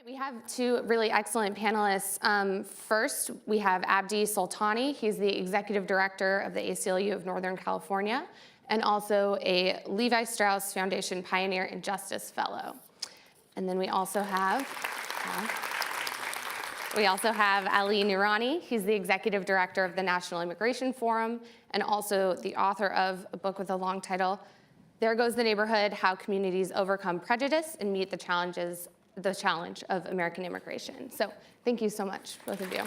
We have two really excellent panelists. First, we have Abdi Soltani. He's the Executive Director of the ACLU of Northern California and also a Levi Strauss Foundation Pioneer and Justice Fellow. And then we also have Ali Noorani. He's the Executive Director of the National Immigration Forum and also the author of a book with a long title, There Goes the Neighborhood, How Communities Overcome Prejudice and Meet the Challenge of American Immigration. So thank you so much, both of you.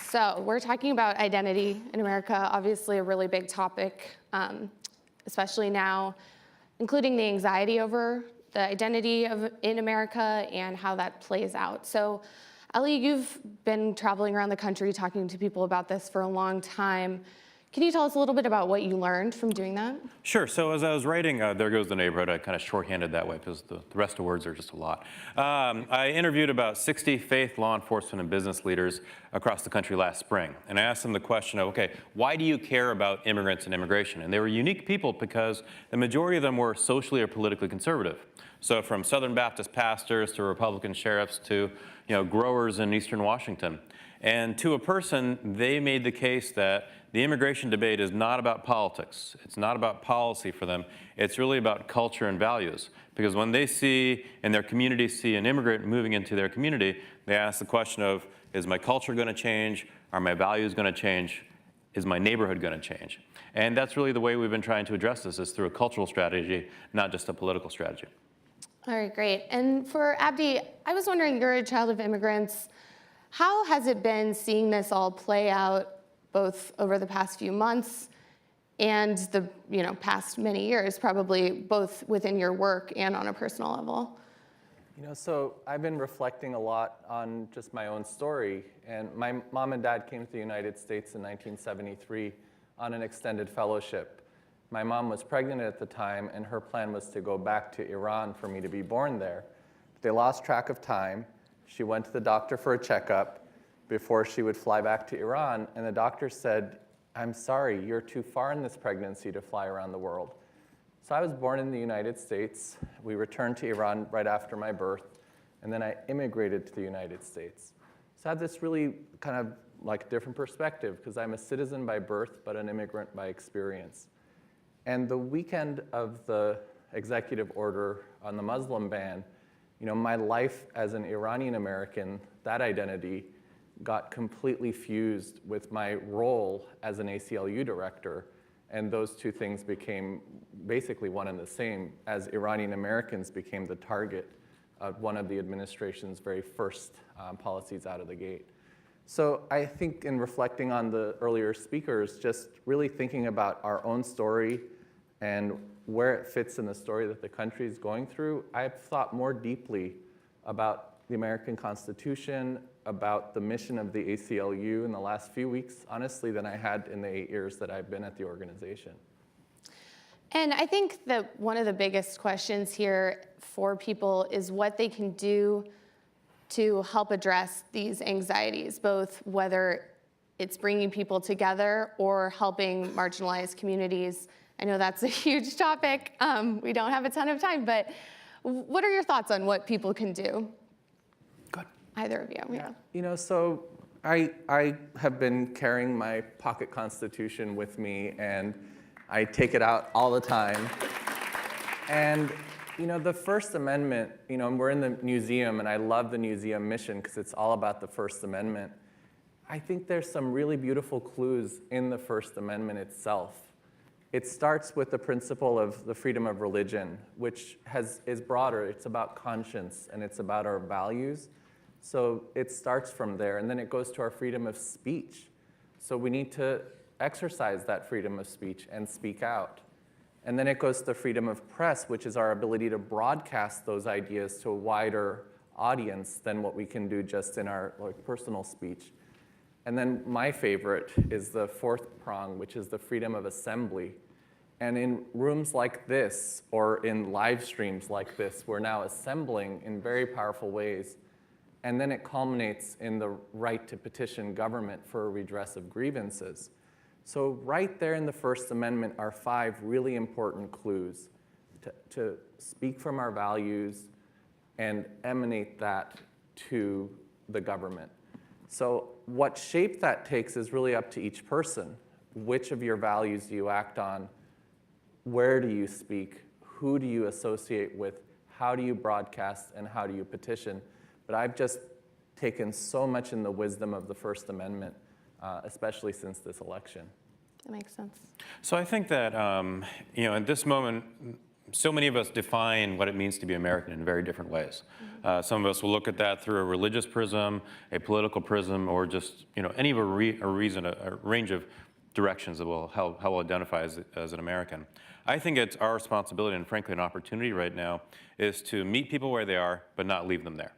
So we're talking about identity in America, obviously a really big topic, especially now, including the anxiety over the identity in America and how that plays out. So Ali, you've been traveling around the country talking to people about this for a long time. Can you tell us a little bit about what you learned from doing that? Sure. So as I was writing There Goes the Neighborhood, I kind of shorthanded that way because the rest of words are just a lot. I interviewed about 60 faith, law enforcement, and business leaders across the country last spring. And I asked them the question of, okay, why do you care about immigrants and immigration? And they were unique people because the majority of them were socially or politically conservative. So from Southern Baptist pastors to Republican sheriffs to growers in Eastern Washington. And to a person, they made the case that the immigration debate is not about politics. It's not about policy for them. It's really about culture and values. Because when they see, in their community, see an immigrant moving into their community, they ask the question of, is my culture going to change? Are my values going to change? Is my neighborhood going to change? And that's really the way we've been trying to address this, is through a cultural strategy, not just a political strategy. All right, great. And for Abdi, I was wondering, you're a child of immigrants. How has it been seeing this all play out both over the past few months and the past many years, probably both within your work and on a personal level? So I've been reflecting a lot on just my own story. And my mom and dad came to the United States in 1973 on an extended fellowship. My mom was pregnant at the time, and her plan was to go back to Iran for me to be born there. They lost track of time. She went to the doctor for a checkup before she would fly back to Iran, and the doctor said, I'm sorry, you're too far in this pregnancy to fly around the world. So I was born in the United States. We returned to Iran right after my birth, and then I immigrated to the United States. So I had this really kind of like different perspective, because I'm a citizen by birth, but an immigrant by experience. And the weekend of the executive order on the Muslim ban, my life as an Iranian American, that identity, got completely fused with my role as an ACLU director, and those two things became basically one and the same, as Iranian Americans became the target of one of the administration's very first policies out of the gate. So I think in reflecting on the earlier speakers, just really thinking about our own story and where it fits in the story that the country is going through, I've thought more deeply about the American Constitution, about the mission of the ACLU in the last few weeks, honestly, than I had in the 8 years that I've been at the organization. And I think that one of the biggest questions here for people is what they can do to help address these anxieties, both whether it's bringing people together or helping marginalized communities. I know that's a huge topic. We don't have a ton of time, but what are your thoughts on what people can do? Good. Either of you, yeah. So I have been carrying my pocket constitution with me, and I take it out all the time. And the First Amendment, we're in the museum, and I love the museum mission because it's all about the First Amendment. I think there's some really beautiful clues in the First Amendment itself. It starts with the principle of the freedom of religion, which is broader. It's about conscience, and it's about our values. So it starts from there, and then it goes to our freedom of speech. So we need to exercise that freedom of speech and speak out. And then it goes to the freedom of press, which is our ability to broadcast those ideas to a wider audience than what we can do just in our personal speech. And then my favorite is the fourth prong, which is the freedom of assembly. And in rooms like this, or in live streams like this, we're now assembling in very powerful ways. And then it culminates in the right to petition government for a redress of grievances. So right there in the First Amendment are 5 really important clues to speak from our values, and emanate that to the government. So what shape that takes is really up to each person. Which of your values do you act on? Where do you speak? Who do you associate with? How do you broadcast? And how do you petition? But I've just taken so much in the wisdom of the First Amendment, especially since this election. That makes sense. So I think that, at this moment, so many of us define what it means to be American in very different ways. Some of us will look at that through a religious prism, a political prism, or just any of a range of directions that will how we'll identify as an American. I think it's our responsibility, and frankly an opportunity right now, is to meet people where they are, but not leave them there.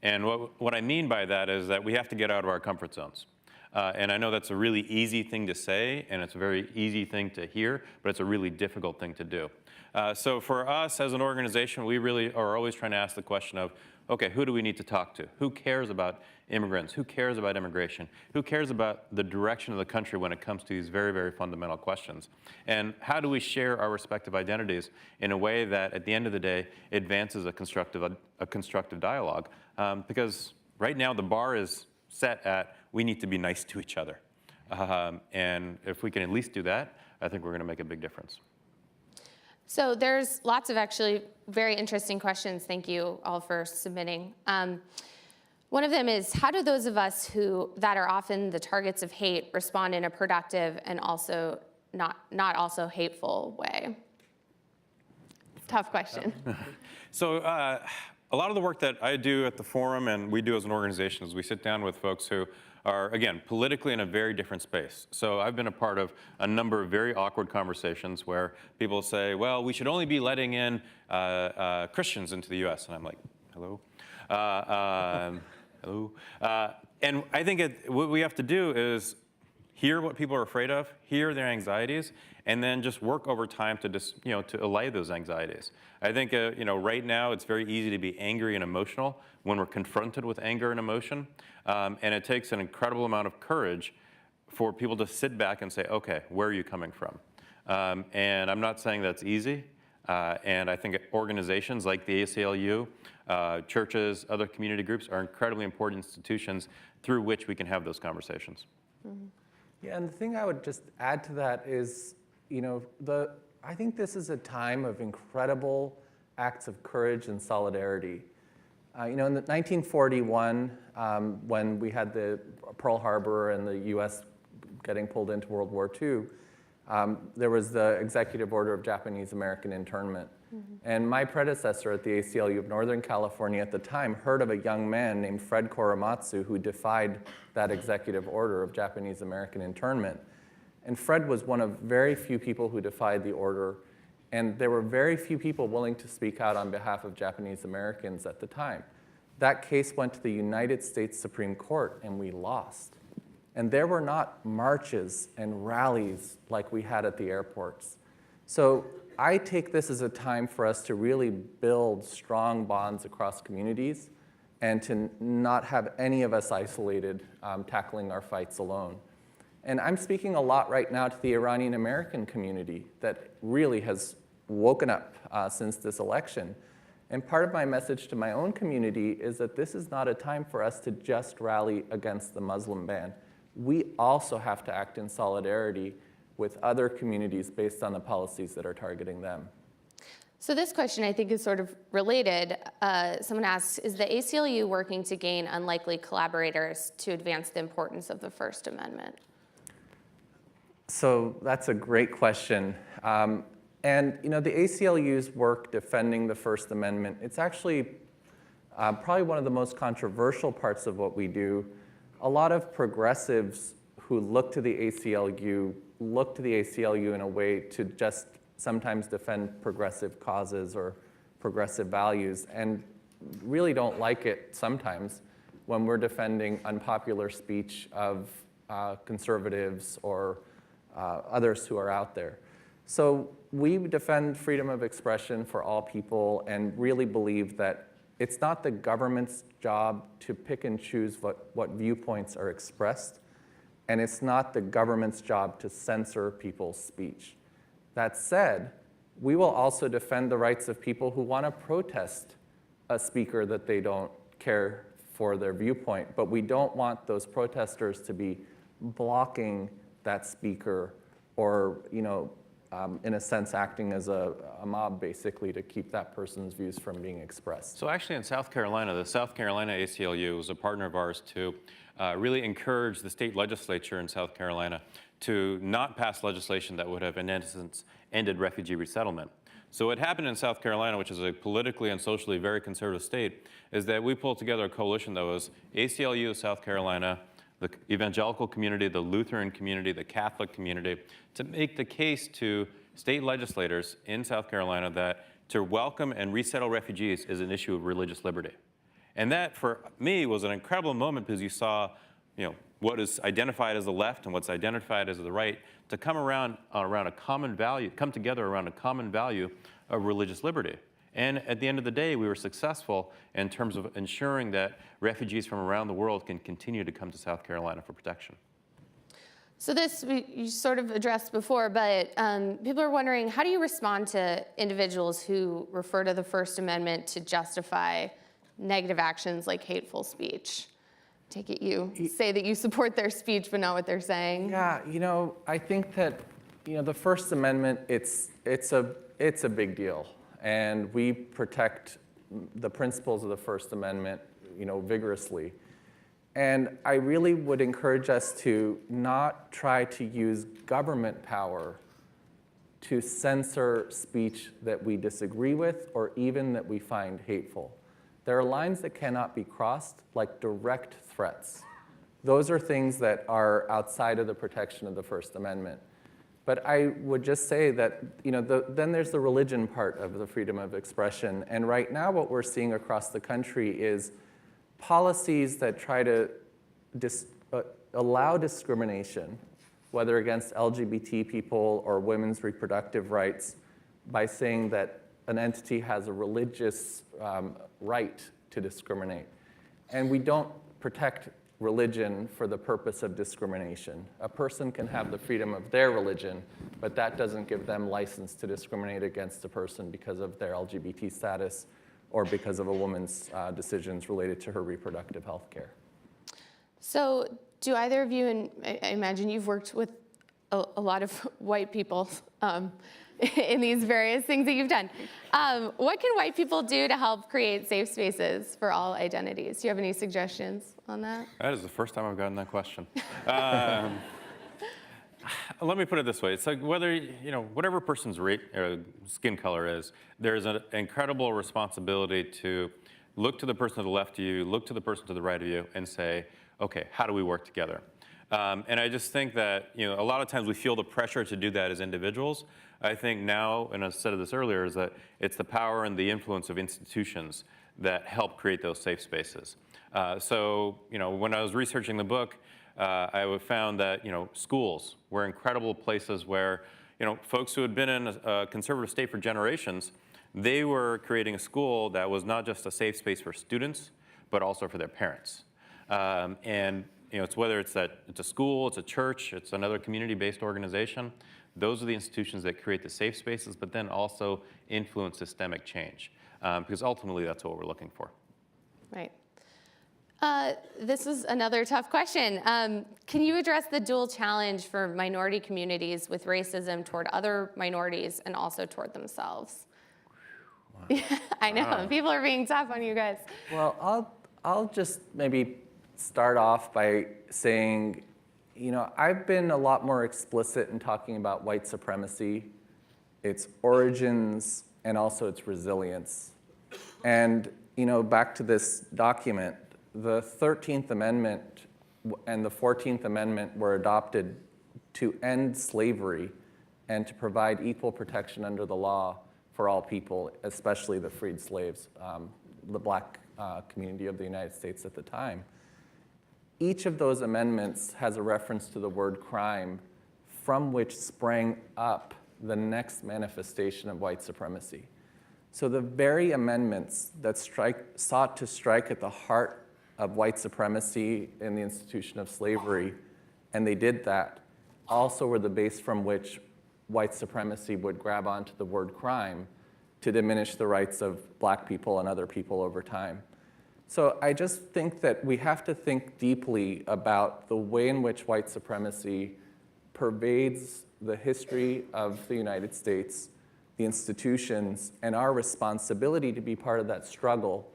And what I mean by that is that we have to get out of our comfort zones. And I know that's a really easy thing to say, and it's a very easy thing to hear, but it's a really difficult thing to do. So for us as an organization, we really are always trying to ask the question of, okay, who do we need to talk to? Who cares about immigrants? Who cares about immigration? Who cares about the direction of the country when it comes to these very, very fundamental questions? And how do we share our respective identities in a way that, at the end of the day, advances a constructive dialogue? Because right now the bar is set at we need to be nice to each other. And if we can at least do that, I think we're going to make a big difference. So there's lots of actually very interesting questions. Thank you all for submitting. One of them is, how do those of us that are often the targets of hate respond in a productive and also not also hateful way? Tough question. So a lot of the work that I do at the forum and we do as an organization is we sit down with folks who are, again, politically in a very different space. So I've been a part of a number of very awkward conversations where people say, well, we should only be letting in Christians into the US. And I'm like, hello? Hello? And I think what we have to do is hear what people are afraid of, hear their anxieties, and then just work over time to to allay those anxieties. I think right now it's very easy to be angry and emotional when we're confronted with anger and emotion, and it takes an incredible amount of courage for people to sit back and say, okay, where are you coming from? And I'm not saying that's easy, and I think organizations like the ACLU, churches, other community groups are incredibly important institutions through which we can have those conversations. Mm-hmm. Yeah, and the thing I would just add to that is, I think this is a time of incredible acts of courage and solidarity. In 1941, when we had the Pearl Harbor and the U.S. getting pulled into World War II, there was the executive order of Japanese American internment. Mm-hmm. And my predecessor at the ACLU of Northern California at the time heard of a young man named Fred Korematsu who defied that executive order of Japanese American internment. And Fred was one of very few people who defied the order, and there were very few people willing to speak out on behalf of Japanese Americans at the time. That case went to the United States Supreme Court, and we lost. And there were not marches and rallies like we had at the airports. So I take this as a time for us to really build strong bonds across communities and to not have any of us isolated, tackling our fights alone. And I'm speaking a lot right now to the Iranian American community that really has woken up since this election. And part of my message to my own community is that this is not a time for us to just rally against the Muslim ban. We also have to act in solidarity with other communities based on the policies that are targeting them. So this question, I think, is sort of related. Someone asks, is the ACLU working to gain unlikely collaborators to advance the importance of the First Amendment? So that's a great question. And the ACLU's work defending the First Amendment, it's actually probably one of the most controversial parts of what we do. A lot of progressives who look to the ACLU in a way to just sometimes defend progressive causes or progressive values, and really don't like it sometimes when we're defending unpopular speech of conservatives or others who are out there. So we defend freedom of expression for all people and really believe that it's not the government's job to pick and choose what viewpoints are expressed, and it's not the government's job to censor people's speech. That said, we will also defend the rights of people who want to protest a speaker that they don't care for their viewpoint, but we don't want those protesters to be blocking that speaker or, in a sense, acting as a mob, basically, to keep that person's views from being expressed. So actually in South Carolina, the South Carolina ACLU was a partner of ours to really encourage the state legislature in South Carolina to not pass legislation that would have, in essence, ended refugee resettlement. So what happened in South Carolina, which is a politically and socially very conservative state, is that we pulled together a coalition that was ACLU of South Carolina, the evangelical community, the Lutheran community, the Catholic community, to make the case to state legislators in South Carolina that to welcome and resettle refugees is an issue of religious liberty. And that, for me, was an incredible moment because you saw, what is identified as the left and what's identified as the right to come around a common value, come together around a common value of religious liberty. And at the end of the day, we were successful in terms of ensuring that refugees from around the world can continue to come to South Carolina for protection. So this you sort of addressed before, but people are wondering, how do you respond to individuals who refer to the First Amendment to justify negative actions like hateful speech? Take it you say that you support their speech, but not what they're saying. Yeah, I think that, the First Amendment, it's a big deal. And we protect the principles of the First Amendment, vigorously. And I really would encourage us to not try to use government power to censor speech that we disagree with or even that we find hateful. There are lines that cannot be crossed, like direct threats. Those are things that are outside of the protection of the First Amendment. But I would just say that, then there's the religion part of the freedom of expression. And right now what we're seeing across the country is policies that try to allow discrimination, whether against LGBT people or women's reproductive rights, by saying that an entity has a religious right to discriminate. And we don't protect religion for the purpose of discrimination. A person can have the freedom of their religion, but that doesn't give them license to discriminate against a person because of their LGBT status or because of a woman's decisions related to her reproductive health care. So do either of you, and I imagine you've worked with a lot of white people in these various things that you've done. What can white people do to help create safe spaces for all identities? Do you have any suggestions on that? That is the first time I've gotten that question. Let me put it this way. It's like whether, whatever person's skin color is, there's an incredible responsibility to look to the person to the left of you, look to the person to the right of you, and say, okay, how do we work together? And I just think that, a lot of times we feel the pressure to do that as individuals. I think now, and I said this earlier, is that it's the power and the influence of institutions that help create those safe spaces. So, when I was researching the book, I found that, schools were incredible places where, folks who had been in a conservative state for generations, they were creating a school that was not just a safe space for students, but also for their parents. And it's whether it's a school, it's a church, it's another community-based organization. Those are the institutions that create the safe spaces, but then also influence systemic change, because ultimately that's what we're looking for. Right. This is another tough question. Can you address the dual challenge for minority communities with racism toward other minorities and also toward themselves? Wow. I know, wow. People are being tough on you guys. Well, I'll just maybe start off by saying, I've been a lot more explicit in talking about white supremacy, its origins, and also its resilience. And, back to this document, the 13th Amendment and the 14th Amendment were adopted to end slavery and to provide equal protection under the law for all people, especially the freed slaves, the black community of the United States at the time. Each of those amendments has a reference to the word crime, from which sprang up the next manifestation of white supremacy. So the very amendments that sought to strike at the heart of white supremacy in the institution of slavery, and they did that, also were the base from which white supremacy would grab onto the word crime to diminish the rights of black people and other people over time. So I just think that we have to think deeply about the way in which white supremacy pervades the history of the United States, the institutions, and our responsibility to be part of that struggle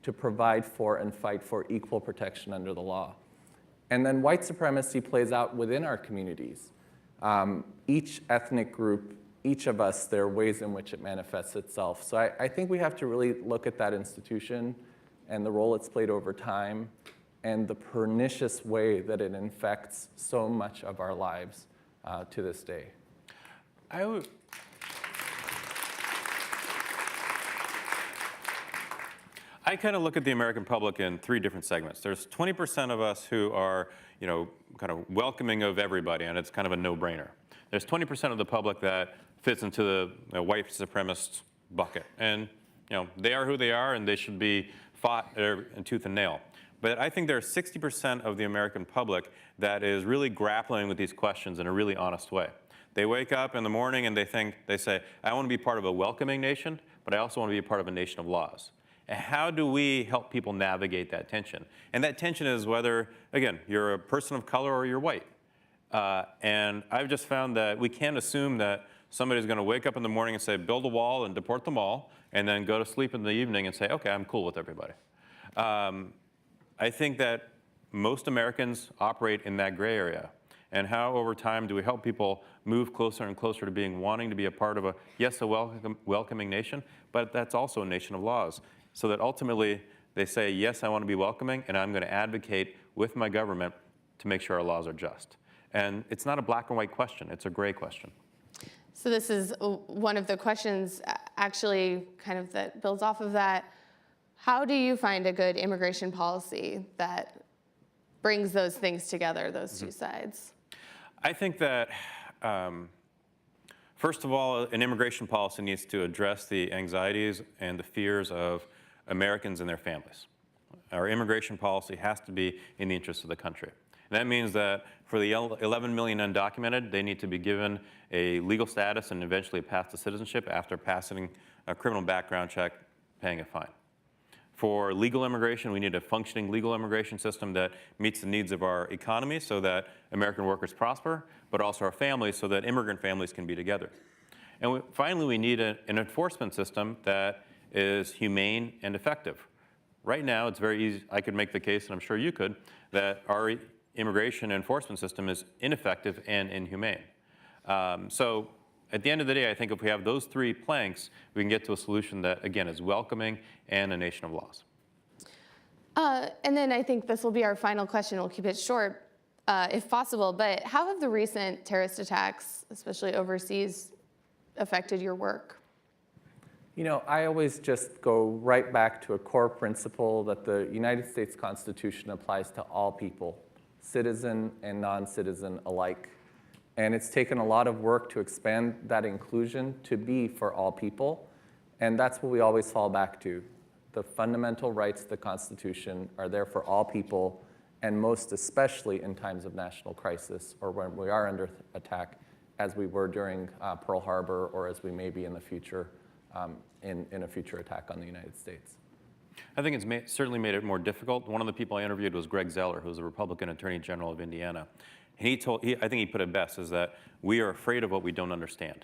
to provide for and fight for equal protection under the law. And then white supremacy plays out within our communities. Each ethnic group, each of us, there are ways in which it manifests itself. So I think we have to really look at that institution and the role it's played over time and the pernicious way that it infects so much of our lives to this day. I kind of look at the American public in three different segments. There's 20% of us who are, kind of welcoming of everybody, and it's kind of a no-brainer. There's 20% of the public that fits into the white supremacist bucket, and they are who they are, and they should be fought in tooth and nail. But I think there's 60% of the American public that is really grappling with these questions in a really honest way. They wake up in the morning and they say, I want to be part of a welcoming nation, but I also want to be a part of a nation of laws. And how do we help people navigate that tension? And that tension is whether, again, you're a person of color or you're white. And I've just found that we can't assume that somebody's going to wake up in the morning and say, build a wall and deport them all, and then go to sleep in the evening and say, okay, I'm cool with everybody. I think that most Americans operate in that gray area. And how, over time, do we help people move closer and closer to wanting to be a part of a welcoming nation, but that's also a nation of laws. So that ultimately they say, yes, I want to be welcoming, and I'm going to advocate with my government to make sure our laws are just. And it's not a black and white question, it's a gray question. So this is one of the questions actually kind of that builds off of that. How do you find a good immigration policy that brings those things together, those two sides? I think that, first of all, an immigration policy needs to address the anxieties and the fears of Americans and their families. Our immigration policy has to be in the interest of the country. And that means that for the 11 million undocumented, they need to be given a legal status and eventually a path to citizenship after passing a criminal background check, paying a fine. For legal immigration, we need a functioning legal immigration system that meets the needs of our economy so that American workers prosper, but also our families so that immigrant families can be together. And finally, we need an enforcement system that is humane and effective. Right now, it's very easy, I could make the case, and I'm sure you could, that our immigration enforcement system is ineffective and inhumane. So at the end of the day, I think if we have those three planks, we can get to a solution that, again, is welcoming and a nation of laws. And then I think this will be our final question. We'll keep it short, if possible. But how have the recent terrorist attacks, especially overseas, affected your work? I always just go right back to a core principle that the United States Constitution applies to all people, citizen and non-citizen alike. And it's taken a lot of work to expand that inclusion to be for all people. And that's what we always fall back to. The fundamental rights of the Constitution are there for all people, and most especially in times of national crisis or when we are under attack, as we were during Pearl Harbor or as we may be in the future in a future attack on the United States. I think it's certainly made it more difficult. One of the people I interviewed was Greg Zeller, who's a Republican Attorney General of Indiana. And I think he put it best, is that we are afraid of what we don't understand.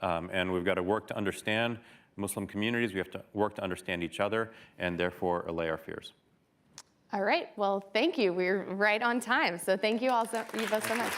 And we've got to work to understand Muslim communities. We have to work to understand each other and therefore allay our fears. All right. Well, thank you. We're right on time. So thank you all so much.